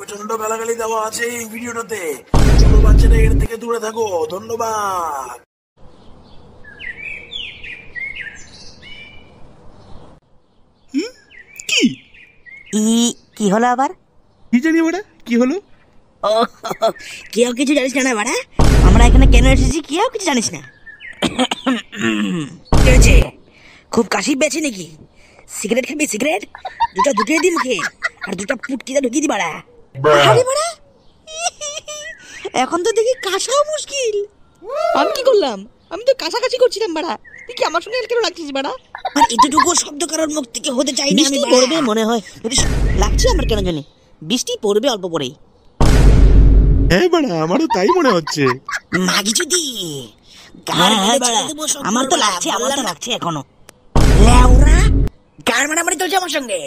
প্রচন্ড গালাগালি দেওয়া আছে এই ভিডিওটাতে। ছোট বাচ্চারা এর থেকে দূরে থাকো। ধন্যবাদ। কি কি হলো আবার? কি জানি ওটা কি হলো? ও, কেউ কিছু জানিস না বাড়া? আমরা এখানে কেন এসেছি কেউ কিছু জানিস না? খুব কাশি পেয়েছে নাকি? সিগারেট খাবি? সিগারেট দুটা ঢুকিয়ে দি মুখে, আর দুটা পুটকিটা ঢুকিয়ে দি বাড়া। আরে বাড়া, এখন তো দেখি কাশাও মুশকিল। আমি কি করলাম? আমি তো কাছাকাছি করছিলাম বাড়া। তুই কি আমার সঙ্গে কেন লাগছিস বাড়া? আর এতটুকু শব্দ কারোর মুখ থেকে হতে চাই না। আমি পড়বে মনে হয় লাগছে আমার কেন জানি। বৃষ্টি পড়বে অল্প পরেই। হ্যাঁ বাড়া, আমারও তাই মনে হচ্ছে। মাগি যদি আমার তো লাগছে এখনো। লেওরা গাড় মারামারি চলছে আমার সঙ্গে।